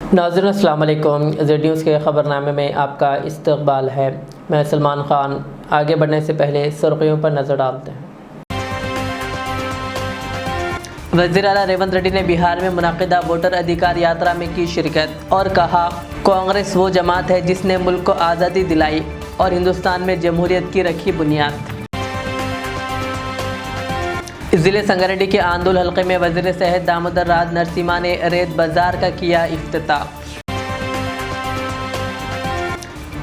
नाज़रीन अस्सलाम वालेकुम। ज़ेड न्यूज़ के ख़बरनामे में आपका इस्तक़बाल है। मैं सलमान ख़ान। आगे बढ़ने से पहले सुर्ख़ियों पर नज़र डालते हैं। वज़ीर आला रेवंत रेड्डी ने बिहार में मुनक़िदा वोटर अधिकार यात्रा में की शिरकत और कहा, कांग्रेस वो जमात है जिसने मुल्क को आज़ादी दिलाई और हिंदुस्तान में जमहूरियत की रखी बुनियाद। ज़िले संगारेड्डी के आंदोल हल्के में वज़ीर सेहत दामोदर राज नरसिम्हा ने रेत बाज़ार का किया इफ्तिताह।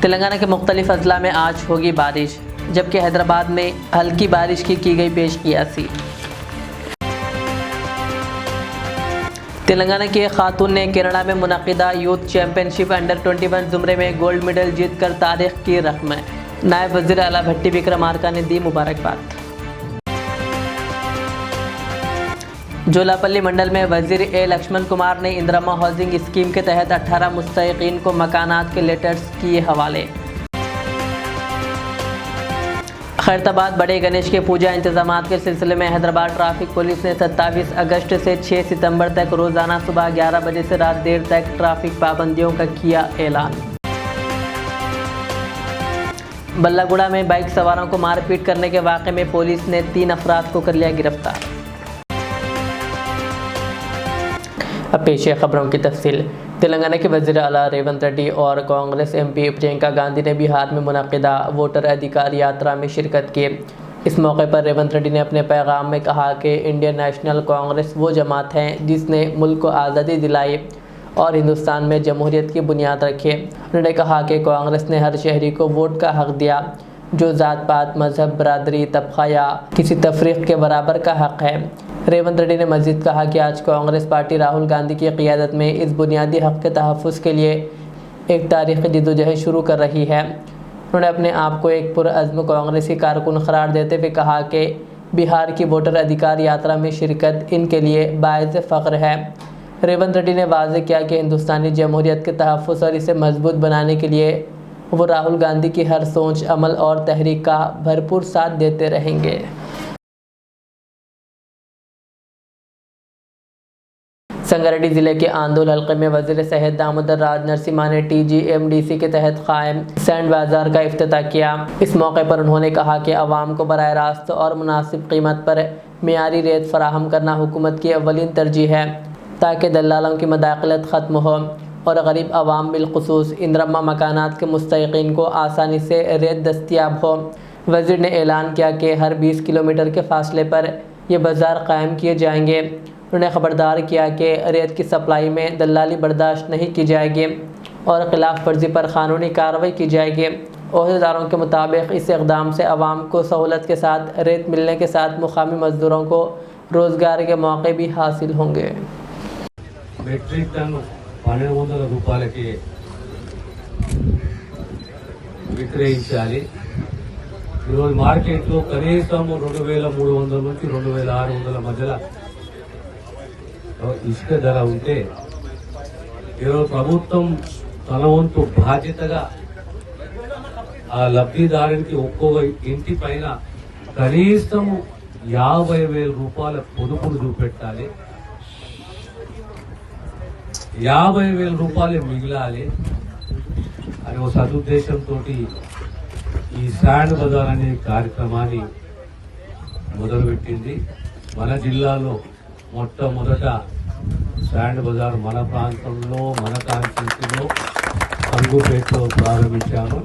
तेलंगाना के मुख्तलिफ अजला में आज होगी बारिश, जबकि हैदराबाद में हल्की बारिश की गई पेशकियासी। तेलंगाना की एक खातून ने केरला में मुनक़िदा यूथ चैम्पियनशिप अंडर 21 ज़ुमरे में गोल्ड मेडल जीतकर तारीख की रकम। नायब वज़ीर आला भट्टी विक्रमार्का ने दी मुबारकबाद। जोलापल्ली मंडल में वज़ीर ए लक्ष्मण कुमार ने इंदिरा हाउसिंग स्कीम के तहत 18 मुस्तहिक़ीन को मकानात के लेटर्स किए हवाले। खैरताबाद बड़े गणेश के पूजा इंतजामात के सिलसिले में हैदराबाद ट्रैफिक पुलिस ने 27 अगस्त से 6 सितंबर तक रोज़ाना सुबह 11 बजे से रात देर तक ट्रैफिक पाबंदियों का किया ऐलान। बल्लागुड़ा में बाइक सवारों को मारपीट करने के वाक़े में पुलिस ने 3 अफराद को कर लिया गिरफ्तार। अब पेश है खबरों की तफसील। तेलंगाना के वज़ीर आला रेवंत रेड्डी और कांग्रेस एमपी प्रियंका गांधी ने बिहार में मुनक़िदा वोटर अधिकार यात्रा में शिरकत की। इस मौके पर रेवंत रेड्डी ने अपने पैगाम में कहा कि इंडियन नेशनल कांग्रेस वो जमात है जिसने मुल्क को आज़ादी दिलाई और हिंदुस्तान में जमहूरियत की बुनियाद रखी। उन्होंने कहा कि कांग्रेस ने हर शहरी को वोट का हक़ दिया, जो ज़ात पात मज़हब बरादरी तबक़ा या किसी तफरीक़ के बराबर का हक़ है। रेवंत रेड्डी ने मज़ीद कहा कि आज कांग्रेस पार्टी राहुल गांधी की क़ियादत में इस बुनियादी हक़ के तहफ़्फ़ुज़ के लिए एक तारीख़ी जद्दोजहद शुरू कर रही है। उन्होंने अपने आप को एक पुरअज़्म कांग्रेसी कारकुन करार देते हुए कहा कि बिहार की वोटर अधिकार यात्रा में शिरकत इनके लिए बाइज़ फ़ख्र है। रेवंत रेड्डी ने वाज़ेह किया कि हिंदुस्तानी जमहूरियत के तहफ़्फ़ुज़ और इसे मजबूत बनाने के लिए वो राहुल गांधी की हर सोच, अमल और तहरीक का भरपूर साथ देते रहेंगे। संगारेड्डी ज़िले के आंदोल हल्के में वज़ीर सेहत दामोदर राज नरसिम्हा ने TGMDC के तहत कायम सैंड बाज़ार का इफ्तिताह किया। इस मौके पर उन्होंने कहा कि आवाम को बराह रास्त और मुनासिब कीमत पर मियारी रेत फराहम करना हुकूमत की अव्वलीन तरजीह है, ताकि दलालों की मदाखलत ख़त्म हो और गरीब आवाम बिलख़ुसूस इंदिरा मकानात के मुस्तहिक़ीन को आसानी से रेत दस्तियाब हो। वज़ीर ने ऐलान किया कि हर 20 किलोमीटर के फ़ासले पर यह बाज़ार कायम किए जाएंगे। उन्होंने ख़बरदार किया कि रेत की सप्लाई में दलाली बर्दाश्त नहीं की जाएगी और ख़िलाफ़ वर्जी पर क़ानूनी कार्रवाई की जाएगी। ओहदेदारों के मुताबिक इस इक़दाम से आवाम को सहूलत के साथ रेत मिलने के साथ मुकामी मज़दूरों को रोज़गार के मौके भी हासिल होंगे। మెట్రిక్ టన్ను 1200 రూపాయలకి విక్రయించాలి। ఈరోజు మార్కెట్లో కనీసం 2300 నుంచి 2600 మధ్యలో ఇసుక ధర ఉంటే ఈరోజు ప్రభుత్వం తన వంతు బాధ్యతగా ఆ లబ్ధిదారునికి ఒక్కో ఇంటి పైన కనీసం 50,000 రూపాయల పొదుపును చూపెట్టాలి। 50,000 రూపాయలు మిగిలాలి అని ఒక సదుద్దేశంతో ఈ శాండ్ బజార్ అనే కార్యక్రమాన్ని మొదలుపెట్టింది। మన జిల్లాలో మొట్టమొదట శాండ్ బజార్ మన ప్రాంతంలో మన కాన్స్టిట్యూన్సీలో అంగుపేటలో ప్రారంభించాము।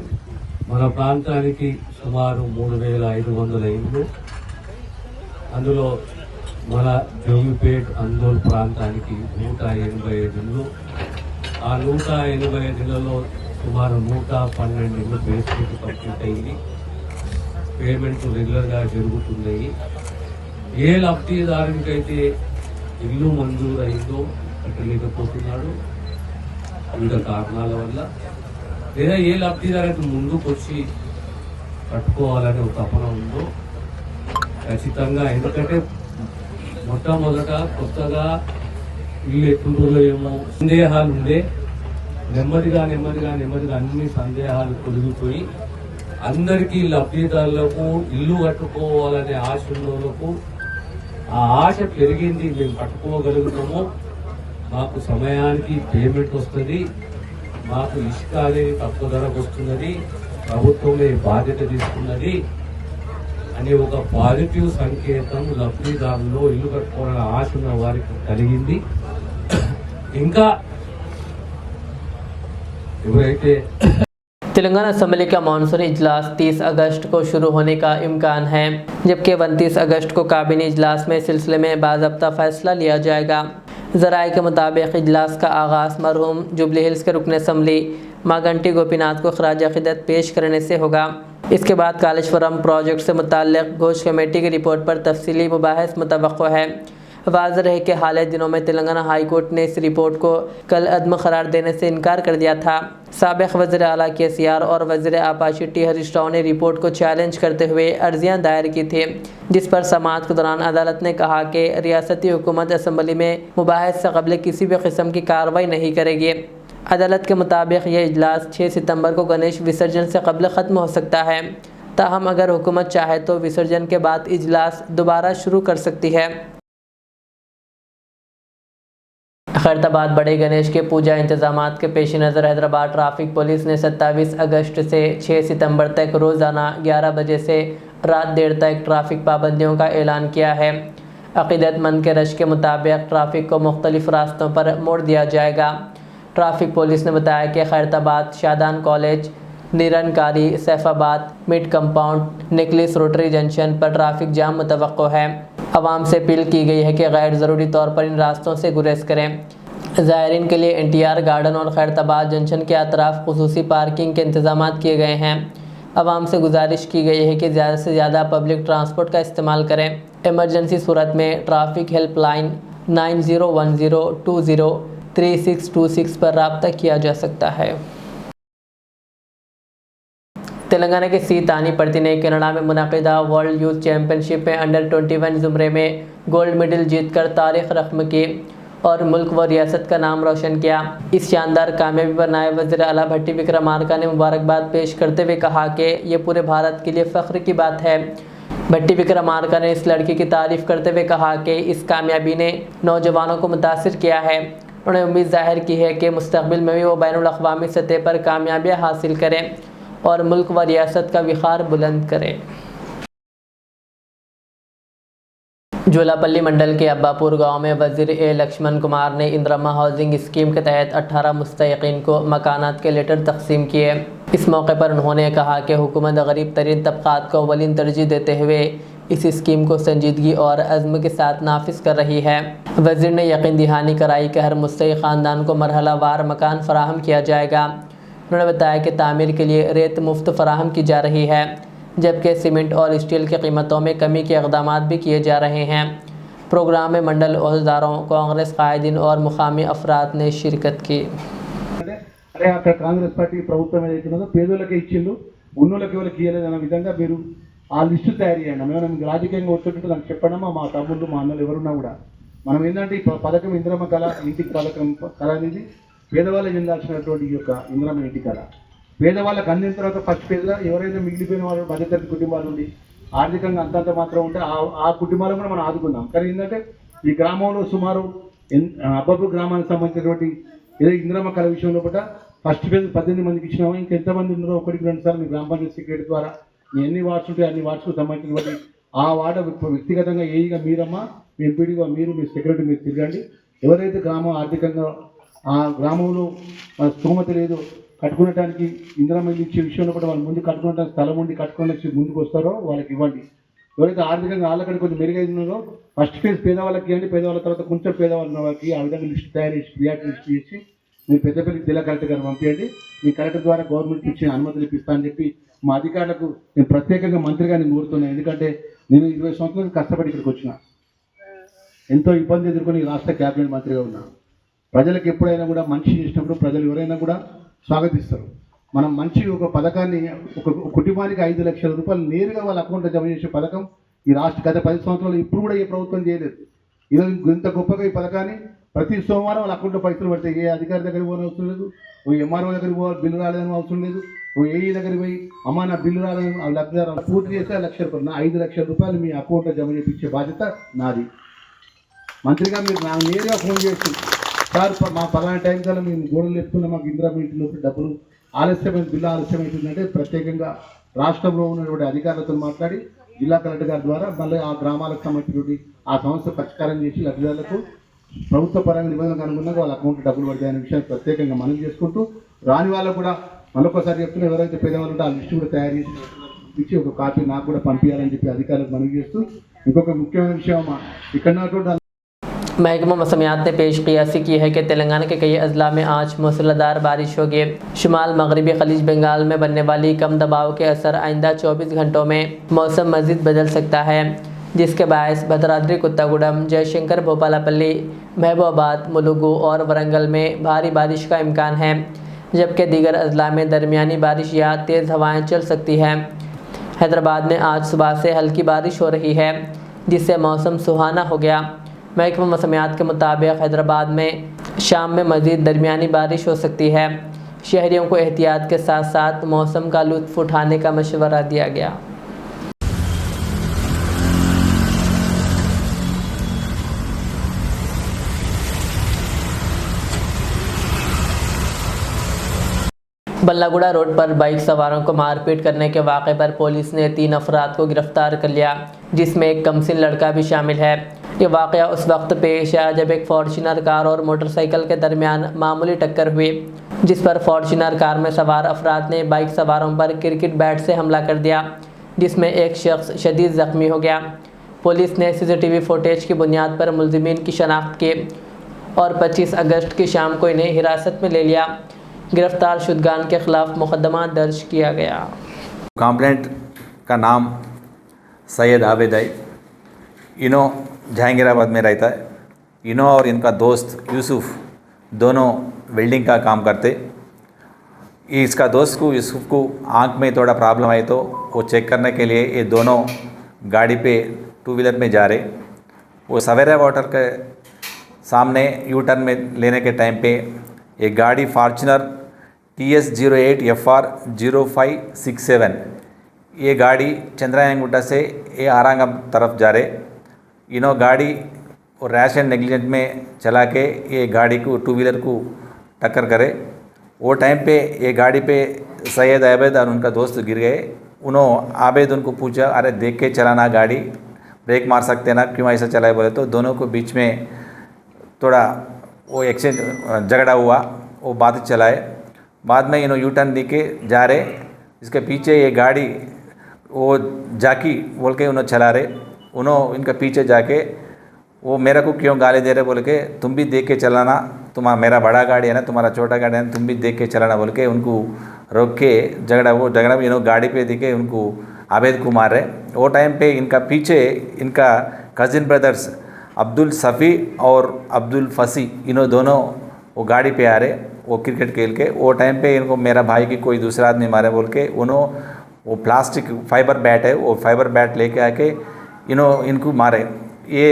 మన ప్రాంతానికి సుమారు 3,500 ఇళ్ళు, అందులో మన జోగిపేట్ అందోల్ ప్రాంతానికి 185 ఇళ్ళు, ఆ 185 ఇళ్లలో సుమారు 112 ఇళ్ళు బేస్మెంట్ కంప్లీట్ అయింది। పేమెంట్ రెగ్యులర్గా జరుగుతున్నాయి। ఏ లబ్ధిదారునికైతే ఇల్లు మంజూరు అయిందో కట్టలేకపోతున్నాడు వివిధ కారణాల వల్ల, లేదా ఏ లబ్ధిదారునికి ముందుకు వచ్చి కట్టుకోవాలనే ఒక తపన ఉందో ఖచ్చితంగా, ఎందుకంటే మొట్టమొదట కొత్తగా ఇల్లు ఎట్లుంటుందో ఏమో సందేహాలు ఉండే, నెమ్మదిగా అన్ని సందేహాలు తొలగిపోయి అందరికీ లబ్ధిదారులకు ఇల్లు కట్టుకోవాలనే ఆశ ఉన్నోళ్లకు ఆ ఆశ పెరిగింది। మేము కట్టుకోగలుగుతాము, మాకు సమయానికి పేమెంట్ వస్తుంది, మాకు ఇసుక అనేది తక్కువ ధరకు వస్తున్నది, ప్రభుత్వమే బాధ్యత తీసుకున్నది అనే ఒక పాజిటివ్ సంకేతం లబ్ధిదారుల్లో ఇల్లు కట్టుకోవాలని ఆశ ఉన్న వారికి కలిగింది. ఇంకా ఎవరైతే तेलंगाना असेंबली का मानसून इजलास 30 अगस्त को शुरू होने का इम्कान है, जबकि 29 अगस्त को काबीना इजलास में सिलसिले में बाज़ाब्ता फैसला लिया जाएगा। ज़राए के मुताबिक इजलास का आगाज़ मरहूम जुबली हिल्स के रुकन असम्बली माँ घंटी गोपीनाथ को खराज अक़ीदत पेश करने से होगा। इसके बाद कालेश्वरम प्रोजेक्ट से मुताल्लिक़ घोष कमेटी की रिपोर्ट पर तफसीली मुबाहिस मुतवक्को है। वाज़ेह है कि हाल दिनों में तेलंगाना हाई कोर्ट ने इस रिपोर्ट को कल अदम करार देने से इनकार कर दिया था। साबिक़ वज़ीर आला KCR और वज़ीर आपाशी टी हरीश राव ने रिपोर्ट को चैलेंज करते हुए अर्जियाँ दायर की थी, जिस पर समाअत के दौरान अदालत ने कहा कि रियासती हुकूमत असम्बली में मुबाहिस से कबल किसी भी किस्म की कार्रवाई नहीं करेगी। अदालत के मुताबिक यह इजलास 6 सितंबर को गणेश विसर्जन से कबल ख़त्म हो सकता है, ताहम अगर हुकूमत चाहे तो विसर्जन के बाद इजलास दोबारा शुरू कर सकती है। खैरताबाद बड़े गणेश के पूजा इंतजामात के पेश नज़र हैदराबाद ट्रैफिक पुलिस ने 27 अगस्त से 6 सितंबर तक रोज़ाना 11 बजे से रात देर तक ट्रैफिक पाबंदियों का ऐलान किया है। अक़ीदतमंद के रश के मुताबिक ट्रैफिक को मुख्तलिफ रास्तों पर मोड़ दिया जाएगा। ट्रैफिक पुलिस ने बताया कि Khairatabad Shadan college, Nirankari, Saifabad, mid compound, necklace rotary junction पर ट्रैफिक जाम मुतवक्को है। आवाम से अपील की गई है कि गैर ज़रूरी तौर पर इन रास्तों से गुरेज करें। ज़ायरीन के लिए NTR गार्डन और खैरताबाद जंक्शन के अतराफ़ खुसूसी पार्किंग के इंतज़ाम किए गए हैं। आवाम से गुजारिश की गई है कि ज़्यादा से ज़्यादा पब्लिक ट्रांसपोर्ट का इस्तेमाल करें। इमरजेंसी सूरत में ट्रैफिक हेल्पलाइन 9010203626 पर रब्ता किया जा सकता है। तेलंगाना के सी तानीपति ने कनाडा में मुनाकिदा वर्ल्ड यूथ चैम्पियनशिप में अंडर 21 ज़ुमरे में गोल्ड मेडल जीतकर तारीख रक़म की और मुल्क व रियासत का नाम रोशन किया। इस शानदार कामयाबी पर नायब वज़ीर आला भट्टी विक्रमार्का ने मुबारकबाद पेश करते हुए कहा कि ये पूरे भारत के लिए फ़ख्र की बात है। भट्टी विक्रमार्का ने इस लड़की की तारीफ़ करते हुए कहा कि इस कामयाबी ने नौजवानों को मुतासिर किया है। उन्होंने उम्मीद ज़ाहिर की है कि मुस्तक़बिल में भी वो बैनुल-अक़वामी सतह पर कामयाबियाँ हासिल करें और मुल्क व रियासत का विखार बुलंद करें। जोलापल्ली मंडल के अब्बापुर गांव में वज़ीर लक्ष्मण कुमार ने इंदिरा हाउसिंग स्कीम के तहत 18 मुस्तहिक़ीन को मकानात के लेटर तकसीम किए। इस मौके पर उन्होंने कहा कि हुकूमत गरीब तरीन तबक़ात को अव्वलीन तरजीह देते हुए इस स्कीम को संजीदगी और अज़्म के साथ नाफिज कर रही है। वज़ीर ने यकीन दहानी कराई कि हर मुस्तहिक़ ख़ानदान को मरहला वार मकान फ़राहम किया जाएगा। उन्होंने बताया कि तामीर के लिए रेत मुफ्त फ़राहम की जा रही है, जबकि सीमेंट और स्टील की कीमतों में कमी के इक़दामात भी किए जा रहे हैं। प्रोग्राम में मंडल ओहदेदारों, कांग्रेस कायदीन और मुकामी अफराद ने शिरकत की। అరే అక్కడ కాంగ్రెస్ పార్టీ ప్రభుత్వం ఏదైతున్నదో పేదోళ్ళకే ఇచ్చిండు, ఉన్నోళ్ళకి ఎవరికి ఇవ్వలేదన్న విధంగా మీరు ఆ లిస్టు తయారు చేయండి. మేము రాజకీయంగా వచ్చేటట్టు దానికి చెప్పడమా మా తమ్ముళ్ళు మా అన్నలు ఎవరున్నా కూడా మనం ఏంటంటే ఈ పథకం ఇందిరమ్మ కళ ఇంటికి పథకం కళ అనేది పేదవాళ్ళకి చెందాల్సినటువంటి ఈ యొక్క ఇందిరమ్మ ఇంటి కళ పేదవాళ్ళకి అందిన తర్వాత ఫస్ట్ పేద ఎవరైతే మిగిలిపోయిన వాళ్ళు మధ్యతరగతి కుటుంబాలు ఉండి ఆర్థికంగా అంతంత మాత్రం ఉంటే ఆ కుటుంబాలను కూడా మనం ఆదుకుందాం. కానీ ఏంటంటే ఈ గ్రామంలో సుమారు అబ్బాపూర్ గ్రామానికి సంబంధించినటువంటి ఏదో ఇందిరమ్మ కళ విషయంలో కూడా ఫస్ట్ పేజ్ 18 మందికి ఇచ్చినామో ఇంకెంతమంది ఉన్నారో ఒకటికి 2 సార్లు మీ గ్రామ పంచాయతీ సెక్రటరీ ద్వారా మీ ఎన్ని వార్డ్స్ ఉంటే అన్ని వార్డ్స్కు సంబంధించినటువంటి ఆ వార్డు వ్యక్తిగతంగా ఏఈగా మీరమ్మా, మీ ఎంపీడీగా మీరు, మీ సెక్రటరీ మీరు తిరగండి. ఎవరైతే గ్రామం ఆర్థికంగా ఆ గ్రామంలో స్థోమత లేదు కట్టుకునడానికి ఇందిరమ్మ ఇల్లు ఇచ్చే విషయంలో కూడా వాళ్ళు ముందు కట్టుకునడానికి స్థలం ఉండి కట్టుకోవడానికి ముందుకు వస్తారో వాళ్ళకి ఇవ్వండి. ఎవరైతే ఆర్థికంగా వాళ్ళకంటే కొంచెం మెరుగైనారో ఫస్ట్ ఫేజ్ పేదవాళ్ళకి ఇవ్వండి. పేదవాళ్ళ తర్వాత కొంచెం పేదవాళ్ళు ఉన్న వాళ్ళకి ఆ విధంగా లిస్ట్ తయారు చేసి ప్రియారిటీ లిస్ట్ చేసి మీరు పెద్దపల్లి జిల్లా కలెక్టర్ గారు పంపించండి. మీ కలెక్టర్ ద్వారా గవర్నమెంట్ ఇచ్చిన అనుమతులు ఇప్పిస్తా అని చెప్పి మా అధికారులకు నేను ప్రత్యేకంగా మంత్రి గారిని కోరుతున్నాను. ఎందుకంటే నేను 20 సంవత్సరాలు కష్టపడి ఇక్కడికి వచ్చిన, ఎంతో ఇబ్బంది ఎదుర్కొని రాష్ట్ర క్యాబినెట్ మంత్రిగా ఉన్నా. ప్రజలకు ఎప్పుడైనా కూడా మంచి చేసినప్పుడు ప్రజలు ఎవరైనా కూడా స్వాగతిస్తారు. మనం మంచి ఒక పథకాన్ని ఒక కుటుంబానికి 5 లక్షల రూపాయలు నేరుగా వాళ్ళ అకౌంట్లో జమ చేసే పథకం ఈ రాష్ట్ర గత 10 సంవత్సరాలు ఇప్పుడు కూడా ఏ ప్రభుత్వం చేయలేదు. ఈరోజు ఇంత గొప్పగా ఈ పథకాన్ని ప్రతి సోమవారం వాళ్ళ అకౌంట్లో పైసలు పడతాయి. ఏ అధికారి దగ్గరికి పోని అవసరం లేదు, ఓ ఎంఆర్ఓ దగ్గరికి పోవాలి బిల్లు రాలేదని అవసరం లేదు, ఓ ఏఈ దగ్గరికి పోయి అమ్మ నా బిల్లు రాలేదని లబ్ధిదారు పూర్తి చేస్తే 1 లక్ష రూపాయలు, నా 5 లక్షల రూపాయలు మీ అకౌంట్లో జమ చేయించే బాధ్యత నాది. మంత్రిగా మీరు నాకు నేరుగా ఫోన్ చేసి సార్ మా పలానా టైం కల్లా మేము గోడలు ఎత్తుకున్న మాకు ఇందిరా మీటింగ్లో డబ్బులు ఆలస్యమైన బిల్లు ఆలస్యమవుతుందంటే ప్రత్యేకంగా రాష్ట్రంలో ఉన్నటువంటి అధికారులతో మాట్లాడి జిల్లా కలెక్టర్ గారి ద్వారా మళ్ళీ ఆ గ్రామాలకు సంబంధించినటువంటి ఆ సమస్య పరిష్కారం చేసి లబ్ధిదారులకు ప్రభుత్వ పరంగా నిబంధనలకు అనుగుణంగా వాళ్ళ అకౌంట్ డబ్బులు పడతాయనే విషయాన్ని ప్రత్యేకంగా మనవి చేసుకుంటూ రాని వాళ్ళకు కూడా మరొకసారి చెప్తున్నా ఎవరైతే పేదవాళ్ళు ఉంటే ఆ లిస్టు కూడా తయారు చేసి ఇచ్చి ఒక కాపీ నాకు కూడా పంపించాలని చెప్పి అధికారులకు మనవి చేస్తూ ఇంకొక ముఖ్యమైన విషయం ఇక్కడ ఉన్నటువంటి महकमा मौसमियात ने पेश कियासी की है कि तेलंगाना के कई अजला में आज मूसलाधार बारिश होगी। शुमाल मगरबी खलीज बंगाल में बनने वाली कम दबाव के असर आइंदा 24 घंटों में मौसम मज़ीद बदल सकता है, जिसके बायस भद्राद्री, कुत्तागुडम, जयशंकर, भोपालापल्ली, महबूबाबाद, मुलुगु और वरंगल में भारी बारिश का इम्कान है, जबकि दीगर अजला में दरमियानी बारिश या तेज़ हवाएँ चल सकती हैं। हैदराबाद में आज सुबह से हल्की बारिश हो रही है, जिससे मौसम सुहाना हो गया। महकमा मौसमियात के मुताबिक हैदराबाद में शाम में मज़ीद दरमियानी बारिश हो सकती है। शहरियों को एहतियात के साथ साथ मौसम का लुत्फ़ उठाने का मशवरा दिया गया। बल्लागुड़ा रोड पर बाइक सवारों को मारपीट करने के वाक़े पर पुलिस ने 3 अफराद को गिरफ्तार कर लिया, जिसमें एक कमसिन लड़का भी शामिल है। ये वाक़या उस वक्त पेश आया जब एक फॉर्च्यूनर कार और मोटरसाइकिल के दरमियान मामूली टक्कर हुई, जिस पर फॉर्च्यूनर कार में सवार अफराद ने बाइक सवारों पर क्रिकेट बैट से हमला कर दिया, जिसमें एक शख्स शदीद ज़ख्मी हो गया। पुलिस ने CCTV फुटेज की बुनियाद पर मुलजिमीन की शनाख्त की और 25 अगस्त की शाम को इन्हें हिरासत में ले लिया। गिरफ्तार शुदगान के ख़िलाफ़ मुकदमा दर्ज किया गया। कंप्लेंट का नाम सैयद आबिद है। इनो जहांगीराबाद में रहता है। इनो और इनका दोस्त यूसुफ दोनों वेल्डिंग का काम करते। इसका दोस्त को यूसुफ को आँख में थोड़ा प्रॉब्लम आई तो वो चेक करने के लिए ये दोनों गाड़ी पे 2 व्हीलर में जा रहे। वो सवेरा वाटर के सामने यू टर्न में लेने के टाइम पे एक गाड़ी फॉर्च्यूनर TS08 FR 0567 ये गाड़ी चंद्रायनगुट्टा से ये आरांगम तरफ जा रहे। इन्हों गाड़ी और रैश एंड नेग्लिजेंट में चला के ये गाड़ी को 2 व्हीलर को टक्कर करे। वो टाइम पे ये गाड़ी पे सैयद आबिद और उनका दोस्त गिर गए। उन्होंने आबिद उनको पूछा, अरे देख के चलाना, गाड़ी ब्रेक मार सकते ना, क्यों ऐसा चलाए बोले तो दोनों को बीच में थोड़ा वो एक्सचेंज झगड़ा हुआ। वो बात चलाए। बाद में इन्होंने यू टर्न लेके जा रहे। इसके पीछे ये गाड़ी वो जाकी बोल के उन्होंने चला रहे। उन्होंने इनका पीछे जाके वो मेरे को क्यों गाली दे रहे बोल के, तुम भी देख के चलाना, तुम्हारा मेरा बड़ा गाड़ी है ना, तुम्हारा छोटा गाड़ी है ना, तुम भी देख के चलाना बोल के उनको रोक के झगड़ा में इन्होंने गाड़ी पे देखे उनको आबिद को मार रहे। वो टाइम पे इनका पीछे इनका कज़िन ब्रदर्स अब्दुल सफ़ी और अब्दुल फसी इन्हों दोनों वो गाड़ी पे आ रहे। वो क्रिकेट खेल के वो टाइम पे इनको मेरा भाई की कोई दूसरा आदमी मारे बोल के उन्होंने वो प्लास्टिक फाइबर बैट है, वो फाइबर बैट लेके आके इनको मारे। ये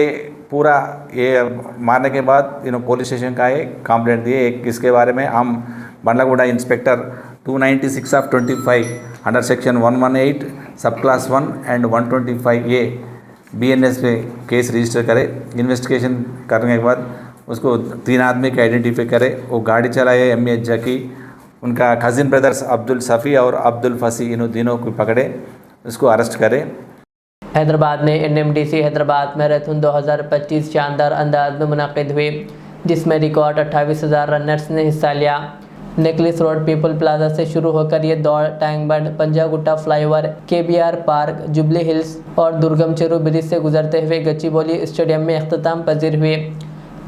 पूरा ये मारने के बाद इन्होंने पुलिस स्टेशन का एक कंप्लेंट दिए। एक इसके बारे में हम Ballaguda inspector 296 of 25 under section 118 सब क्लास 1 एंड 125A BNS पे केस रजिस्टर करे। इन्वेस्टिगेशन करने के बाद उसको 3 आदमी के आइडेंटिफाई करे। वो गाड़ी चलाए MH जाकी, उनका कज़िन ब्रदर्स अब्दुल सफ़ी और अब्दुल फसी इन्हों तीनों को पकड़े, उसको अरेस्ट करे। हैदराबाद में NMDC हैदराबाद मैराथन 2025 शानदार अंदाज में मुनक़िद हुई, जिसमें रिकॉर्ड 28,000 रनर्स ने हिस्सा लिया। नेकलेस रोड पीपल प्लाजा से शुरू होकर ये दौड़ Tank Bund, Panjagutta flyover, KBR park, Jubilee Hills और दुर्गम चेरू ब्रिज से गुजरते हुए गच्चीबौली स्टेडियम में अख्ताम पजीर हुई।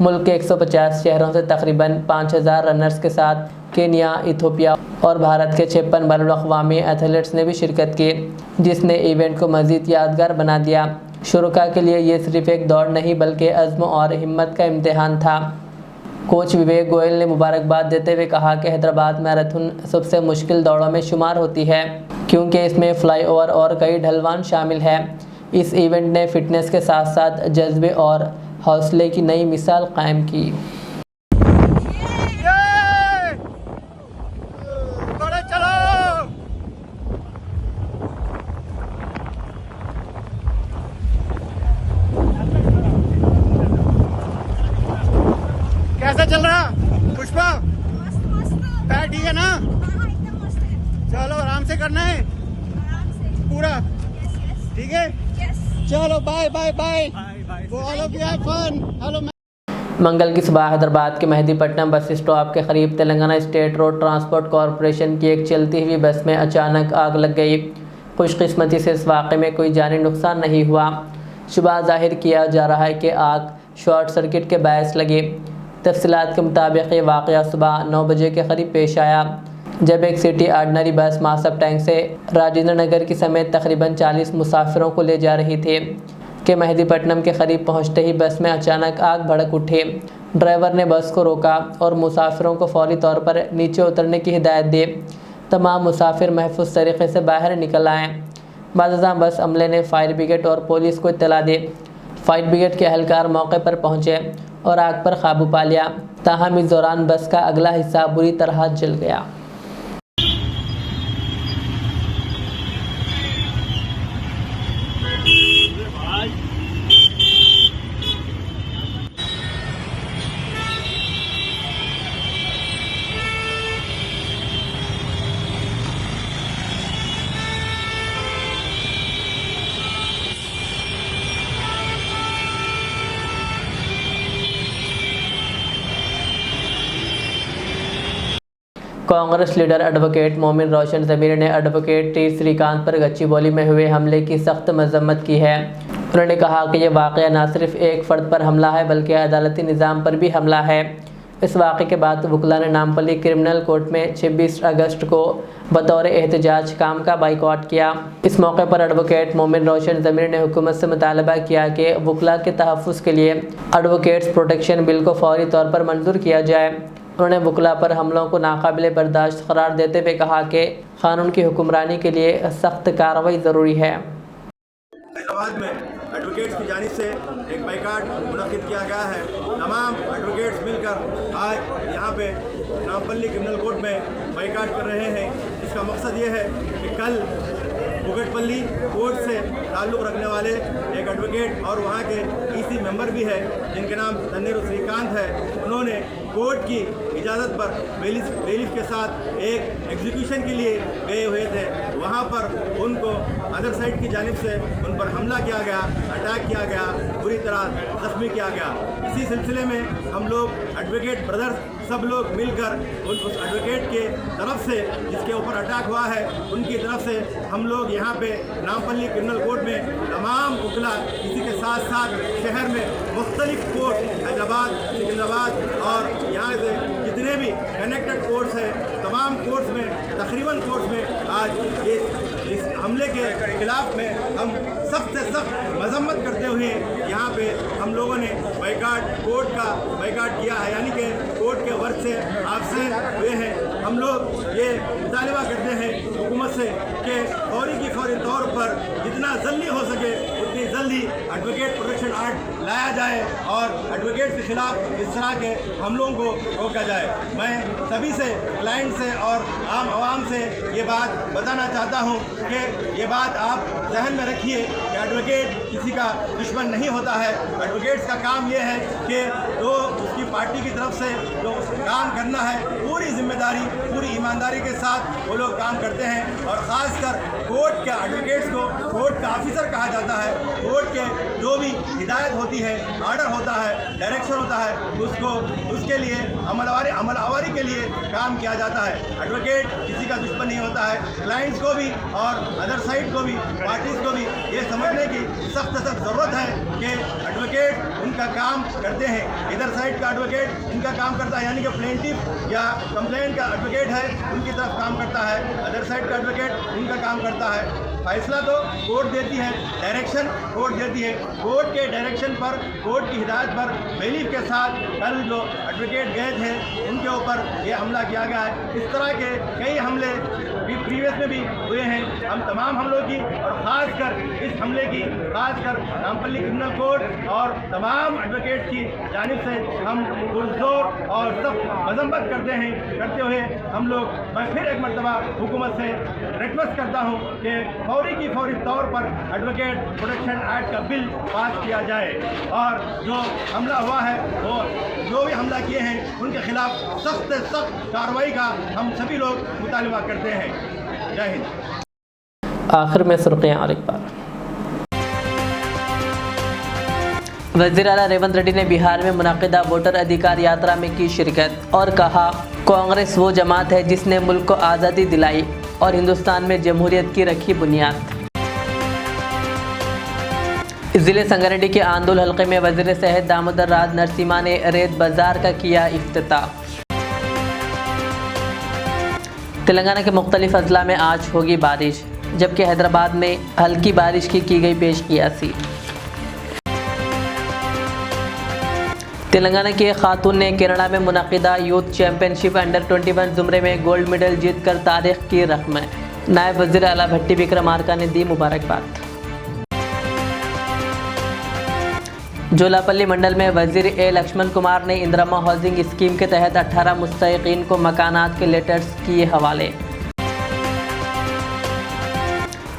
मुल्क के 150 शहरों से तकरीबन 5,000 रनर्स के साथ केन्या, इथियोपिया और भारत के 56 बैनुल-अक़वामी एथलीट्स ने भी शिरकत की, जिसने इवेंट को मज़ीद यादगार बना दिया। शुरुका के लिए ये सिर्फ एक दौड़ नहीं बल्कि अज़्म और हिम्मत का इम्तिहान था। कोच विवेक गोयल ने मुबारकबाद देते हुए कहा कि हैदराबाद मैराथन सबसे मुश्किल दौड़ों में शुमार होती है, क्योंकि इसमें फ्लाईओवर और कई ढलवान शामिल है। इस इवेंट ने फिटनेस के साथ साथ जज्बे और हौसले की नई मिसाल कायम की। कैसा चल रहा? ठीक है ना? चलो आराम से करना है पूरा, ठीक है? चलो bye bye bye, all of you have fun. Hello. मंगल की सुबह हैदराबाद के मेहदीपट्टनम बस स्टॉप के करीब Telangana state road transport corporation की एक चलती हुई बस में अचानक आग लग गई। खुशकिस्मती से इस वाक़े में कोई जानी नुकसान नहीं हुआ। शुबा जाहिर किया जा रहा है कि आग शॉर्ट सर्किट के बायस लगी। तफसीलात के मुताबिक ये वाक़या सुबह 9 बजे के करीब पेश आया, जब एक सिटी आर्डनरी बस मासब टैंक से राजेंद्र नगर की समेत तकरीबन 40 मुसाफिरों को ले जा रही थी कि मेहदीपट्टनम के करीब पहुंचते ही बस में अचानक आग भड़क उठी। ड्राइवर ने बस को रोका और मुसाफिरों को फौरी तौर पर नीचे उतरने की हिदायत दी। तमाम मुसाफिर महफूज तरीके से बाहर निकल आए। बाज़ बस अमले ने फायर ब्रिगेड और पुलिस को इत्तला दी। फायर ब्रिगेड के एहलकार मौके पर पहुंचे और आग पर काबू पा लिया। ताहम इस दौरान बस का अगला हिस्सा बुरी तरह जल गया। कांग्रेस लीडर एडवोकेट मोमिन रोशन ज़मीर ने एडवोकेट टी श्रीकांत पर गच्चीबौली में हुए हमले की सख्त मजम्मत की है। उन्होंने कहा कि यह वाक़या न सिर्फ एक फ़र्द पर हमला है बल्कि अदालती निज़ाम पर भी हमला है। इस वाक़े के बाद वकला ने नामपल्ली क्रिमिनल कोर्ट में 26 अगस्त को बतौर एहतजाज काम का बाइकआउट किया। इस मौके पर एडवोकेट मोमिन रोशन ज़मीर ने हुकूमत से मुतालबा किया कि वकला के तहफ़्फ़ुज़ के लिए एडवोकेट्स प्रोटेक्शन बिल को फौरी तौर पर मंजूर किया जाए। उन्होंने वकला पर हमलों को नाकाबिल बर्दाश्त करार देते हुए कहा कि कानून की हुक्मरानी के लिए सख्त कार्रवाई ज़रूरी है। हैदराबाद में एडवोकेट्स की जानिब से एक बाइकाट मुनक़िद किया गया है। तमाम एडवोकेट्स मिलकर आज यहाँ पे नामपल्ली क्रिमिनल कोर्ट में बाइकाट कर रहे हैं। इसका मकसद ये है कि कल कुकटपल्ली कोर्ट से ताल्लुक़ रखने वाले एक एडवोकेट और वहाँ के ईसी मेंबर भी है जिनके नाम तन्नीर श्रीकांत है, उन्होंने कोर्ट की इजाज़त पर बेलिफ के साथ एक एग्जीक्यूशन के लिए गए हुए थे। वहाँ पर उनको अदर साइड की जानिब से उन पर हमला किया गया, अटैक किया गया, बुरी तरह ज़ख्मी किया गया। इसी सिलसिले में हम लोग एडवोकेट ब्रदर्स सब लोग मिलकर उस एडवोकेट के तरफ से जिसके ऊपर अटैक हुआ है उनकी तरफ से हम लोग यहाँ पे नामपल्ली क्रिमिनल कोर्ट में तमाम वकला, इसी के साथ साथ शहर में मुख्तलिफ कोर्ट हैदराबाद, सिकंदराबाद और यहाँ से जितने भी कनेक्टेड कोर्ट्स हैं तमाम कोर्ट्स में तकरीबन कोर्ट्स में आज इस हमले के खिलाफ में हम सख्त से सख्त मजम्मत करते हुए यहाँ पे हम लोगों ने कोर्ट का बाइकाट किया है, यानी कि कोर्ट के वर्क से आपसे हुए हैं। हम लोग ये मुतालबा करते हैं हुकूमत से कि फौरी की फौरी तौर पर जितना जल्दी हो सके उतनी जल्दी एडवोकेट प्रोटेक्शन एक्ट लाया जाए और एडवोकेट के खिलाफ इस तरह के हमलों को रोका जाए। मैं सभी से, क्लाइंट से और आम आवाम से ये बात बताना चाहता हूँ कि ये बात आप जहन में रखिए कि एडवोकेट किसी का दुश्मन नहीं होता है। एडवोकेट्स का काम ये है कि जो उसकी पार्टी की तरफ से जो काम करना है पूरी जिम्मेदारी, पूरी ईमानदारी के साथ वो लोग काम करते हैं। और ख़ासकर कोर्ट के एडवोकेट्स को कोर्ट का ऑफिसर कहा जाता है। कोर्ट के जो भी हिदायत होती है, आर्डर होता है, डायरेक्शन होता है, उसको उसके लिए अमलवारी के लिए काम किया जाता है। एडवोकेट किसी का दुश्मन नहीं होता है। क्लाइंट्स को भी और अदर साइड को भी, पार्टीज़ को भी ये समझने की सख्त ज़रूरत है कि एडवोकेट उनका काम करते हैं। इधर साइड का एडवोकेट उनका काम करता है, यानी कि प्लेंटिफ या कंप्लेंट का एडवोकेट है उनकी तरफ काम करता है, अदर साइड का एडवोकेट उनका काम करता है। फैसला तो कोर्ट देती है, डायरेक्शन कोर्ट देती है। कोर्ट के डायरेक्शन पर, कोर्ट की हिदायत पर बेलीफ के साथ कल जो एडवोकेट गए थे उनके ऊपर ये हमला किया गया है। इस तरह के कई हमले भी प्रीवियस में भी हुए हैं। हम तमाम हमलों की और ख़ासकर इस हमले की ख़ासकर नामपल्ली क्रिमिनल कोर्ट और तमाम एडवोकेट की जानिब से हम पुरजोर और सब मजम्मत करते हुए हम लोग, मैं फिर एक मरतबा हुकूमत से रिक्वेस्ट करता हूँ कि फौरी की फौरी तौर पर एडवोकेट प्रोटेक्शन एक्ट का बिल पास किया जाए और जो हमला हुआ है वो जो भी हमला किए हैं उनके खिलाफ सख्त से सख्त कार्रवाई का हम सभी लोग मुतालबा करते हैं। जय हिंद। आखिर में सुर्खियां और एक बार। वज़ीर आला रेवंत रेड्डी ने बिहार में मुनक़िदा वोटर अधिकार यात्रा में की शिरकत और कहा, कांग्रेस वो जमात है जिसने मुल्क को आज़ादी दिलाई और हिंदुस्तान में जमहूरियत की रखी बुनियाद। ज़िले संगारेड्डी के आंदोल हल्के में वज़ीर सेहत दामोदर राज नरसिम्हा ने रेत बाज़ार का किया इफ्तिताह। तेलंगाना के मुख्तलिफ अजला में आज होगी बारिश, जबकि हैदराबाद में हल्की बारिश की गई पेशकियासी। तेलंगाना की एक खातून ने केरला में मुनक़िदा यूथ चैम्पियनशिप अंडर 21 ज़ुमरे में गोल्ड मेडल जीतकर तारीख की रकम। नायब वज़ीर आला भट्टी विक्रमार्का ने दी मुबारकबाद। जोलापल्ली मंडल में वज़ीर ए लक्ष्मण कुमार ने इंदिरा हाउसिंग स्कीम के तहत 18 मुस्तहिक़ीन को मकानात के लेटर्स किए हवाले।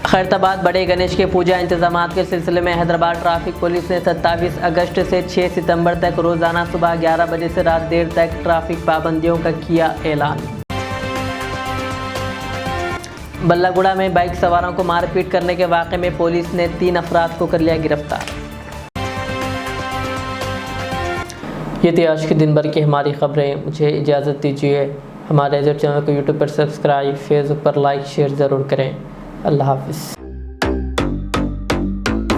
खैरताबाद बड़े गणेश के पूजा इंतजामात के सिलसिले में हैदराबाद ट्रैफिक पुलिस ने 27 अगस्त से 6 सितंबर तक रोज़ाना सुबह 11 बजे से रात देर तक ट्रैफिक पाबंदियों का किया ऐलान। बल्लागुड़ा में बाइक सवारों को मारपीट करने के वाक़े में पुलिस ने 3 अफराद को कर लिया गिरफ्तार। ये थी आज के दिन भर की हमारी खबरें। मुझे इजाज़त दीजिए। हमारे एजेड चैनल को यूट्यूब पर सब्सक्राइब, फेसबुक पर लाइक शेयर ज़रूर करें। अल्लाह हाफिज़।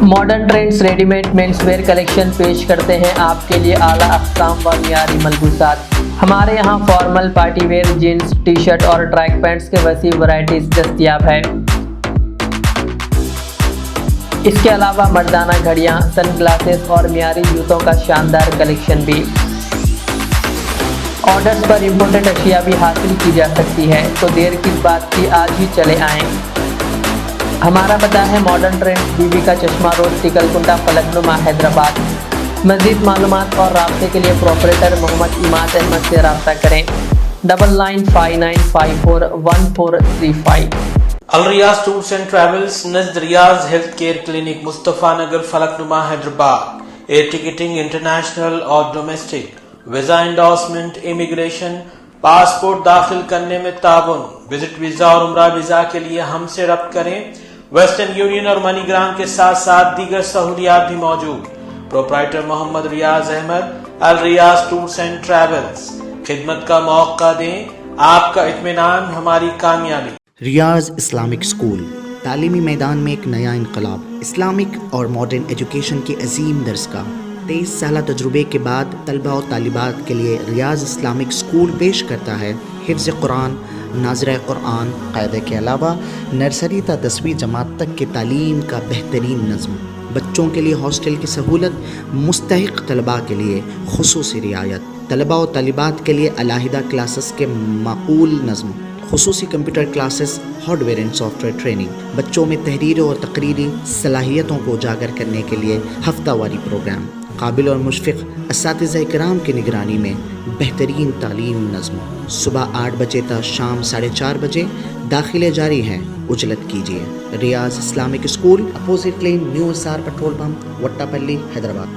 Modern trends readymade menswear collection पेश करते हैं आपके लिए आला अक़साम व मियारी मलबूसात। हमारे यहाँ formal, party wear, jeans, T shirt और ट्रैक पैंट्स के वसी वैरायटीज़ दस्तयाब है। इसके अलावा मर्दाना घड़ियाँ, सन ग्लासेस और मियारी जूतों का शानदार कलेक्शन भी। ऑर्डर्स पर इम्पोर्टेड अशिया भी हासिल की जा सकती है, तो देर किस बात की, आज ही चले आएँ। हमारा पता है मॉडर्न ट्रेंड्स, बीबी का चश्मा रोड, टिकलकुंडा, फलकनुमा, हैदराबाद। मज़ीद मालूमात और राब्ते के लिए प्रोपरेटर मोहम्मद इमाद अहमद से रब्ता करें। 9959541435। Al Riyaz tours and travels, नज़द Riyaz health care clinic, Mustafa Nagar, Falaknuma, Hyderabad. Air ticketing international और domestic, visa endorsement, immigration, passport दाखिल करने में ताउन, विजिट वीज़ा और उम्रा वीज़ा के लिए हमसे रब्त करें। वेस्टर्न यूनियन और मनीग्राम के साथ साथ दीगर सहूलियात भी मौजूद। Proprietor Mohammad Riyaz Ahmed, Al Riyaz tours and travels. खिदमत का मौका दें, आपका इत्मीनान हमारी कामयाबी। रियाज इस्लामिक स्कूल, तालीमी मैदान में एक नया इनकलाब। इस्लामिक और मॉडर्न एजुकेशन की अजीम दरसगाह। 23 साल तजुर्बे के बाद तलबा और तालिबात के लिए रियाज इस्लामिक स्कूल पेश करता है हिफ्ज़ कुरान, नाज़िर कुरान क़ायदे के अलावा नर्सरी ता 10वीं जमात तक की तालीम का बेहतरीन नज़्म। बच्चों के लिए हॉस्टल की सहूलत, मुस्तहिक़ तलबा के लिए खुसूसी रियायत। तलबा और तालिबात के लिए अलहदा क्लासेस के माकूल नज़्म, खुसूसी computer classes, hardware and software training. बच्चों में तहरीर और तकरीरी सलाहियतों को उजागर करने के लिए हफ्तावारी प्रोग्राम। काबिल और मुशफ़िक़ असातिज़ा इकराम की निगरानी में बेहतरीन तालीम नज़्म। सुबह 8 बजे तक शाम 4:30 बजे दाखिले जारी हैं, उजलत कीजिए। Riyaz Islamic school, opposite lane, new SR petrol pump, Vattepally, Hyderabad.